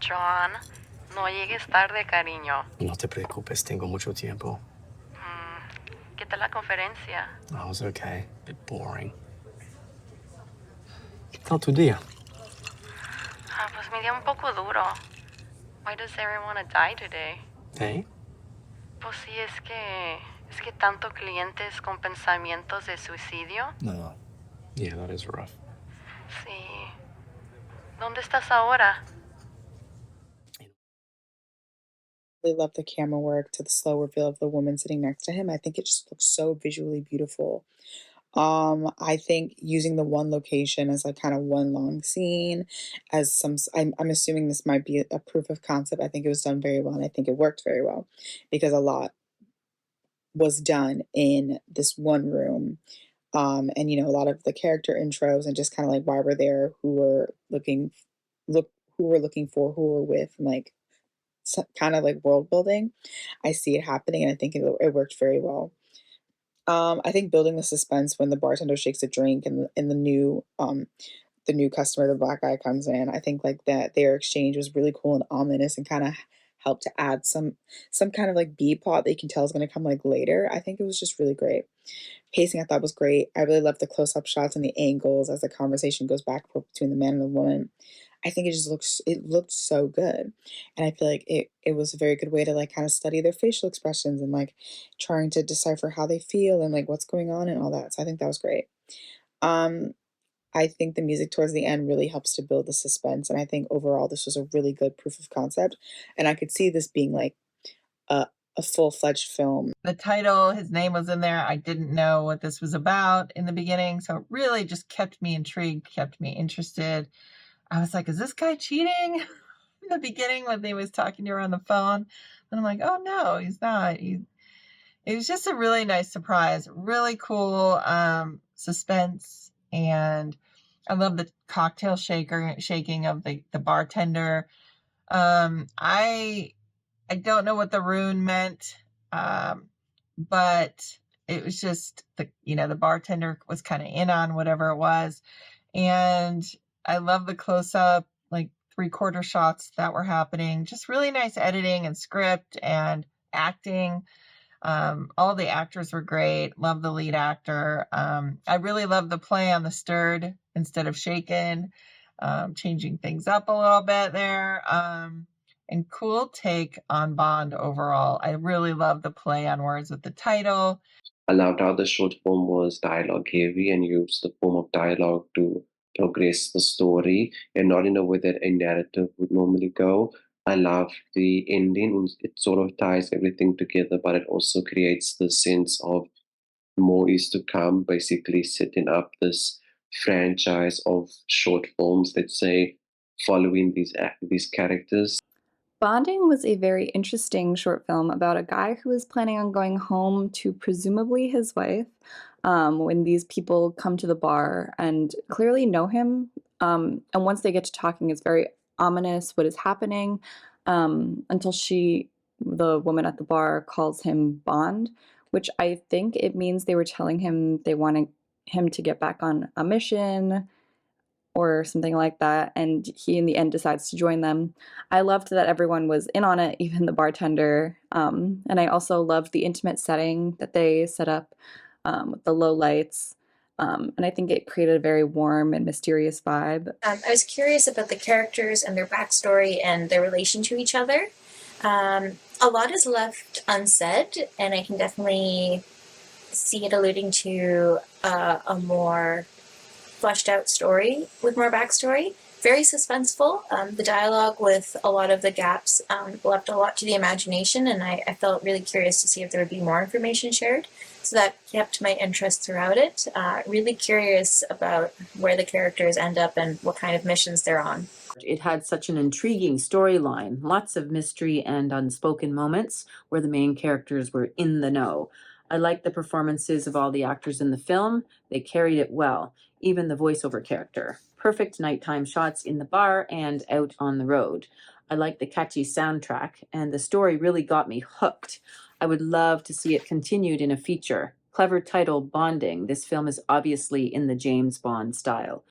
John, no llegues tarde, cariño. No te preocupes, tengo mucho tiempo. ¿Qué tal la conferencia? I was okay. A bit boring. ¿Qué tal tu día? Pues mi día un poco duro. Why does everyone die today? ¿Eh? Pues sí, es que tanto clientes con pensamientos de suicidio. No. Yeah, that is rough. Sí. ¿Dónde estás ahora? I love the camera work to the slow reveal of the woman sitting next to him. I think it just looks so visually beautiful. I think using the one location as like kind of one long scene as I'm assuming this might be a proof of concept. I think it was done very well and I think it worked very well because a lot was done in this one room. And a lot of the character intros and just kind of like why we're there, who we're looking for, who we're with, and like kind of like world building. I see it happening and I think it worked very well. I think building the suspense when the bartender shakes a drink and the new customer, the black guy comes in. I think like that their exchange was really cool and ominous and kind of helped to add some kind of like B plot that you can tell is going to come like later. I think it was just really great. Pacing I thought was great. I really loved the close up shots and the angles as the conversation goes back and forth between the man and the woman. I think it looked so good. And I feel like it was a very good way to like kind of study their facial expressions and like trying to decipher how they feel and like what's going on and all that. So I think that was great. Um I think the music towards the end really helps to build the suspense. And I think overall this was a really good proof of concept. And I could see this being like a a full-fledged film. The title, his name was in there. I didn't know what this was about in the beginning, so it really just kept me intrigued, kept me interested. I was like, is this guy cheating? In the beginning when they was talking to her on the phone. And I'm like, oh no, he's not. It was just a really nice surprise. Really cool suspense. And I love the cocktail shaking of the bartender. I don't know what the rune meant, but it was just the bartender was kind of in on whatever it was. And I love the close-up, like 3/4 shots that were happening. Just really nice editing and script and acting. All the actors were great. Love the lead actor. I really love the play on the stirred instead of shaken, changing things up a little bit there. And cool take on Bond overall. I really love the play on words with the title. I loved how the short film was dialogue heavy and used the form of dialogue to progress the story and not in a way that a narrative would normally go. I love the ending. It sort of ties everything together, but it also creates the sense of more is to come, basically setting up this franchise of short films, let's say, following these characters. Bonding was a very interesting short film about a guy who is planning on going home to presumably his wife when these people come to the bar and clearly know him. And once they get to talking, it's very ominous what is happening until the woman at the bar, calls him Bond, which I think it means they were telling him they wanted him to get back on a mission or something like that, and he in the end decides to join them. I loved that everyone was in on it, even the bartender, and I also loved the intimate setting that they set up with the low lights, and I think it created a very warm and mysterious vibe. I was curious about the characters and their backstory and their relation to each other. A lot is left unsaid, and I can definitely see it alluding to a more fleshed out story with more backstory. Very suspenseful. The dialogue with a lot of the gaps left a lot to the imagination, and I felt really curious to see if there would be more information shared. So that kept my interest throughout it. Really curious about where the characters end up and what kind of missions they're on. It had such an intriguing storyline, lots of mystery and unspoken moments where the main characters were in the know. I liked the performances of all the actors in the film. They carried it well, even the voiceover character. Perfect nighttime shots in the bar and out on the road. I liked the catchy soundtrack, and the story really got me hooked. I would love to see it continued in a feature. Clever title, Bonding. This film is obviously in the James Bond style.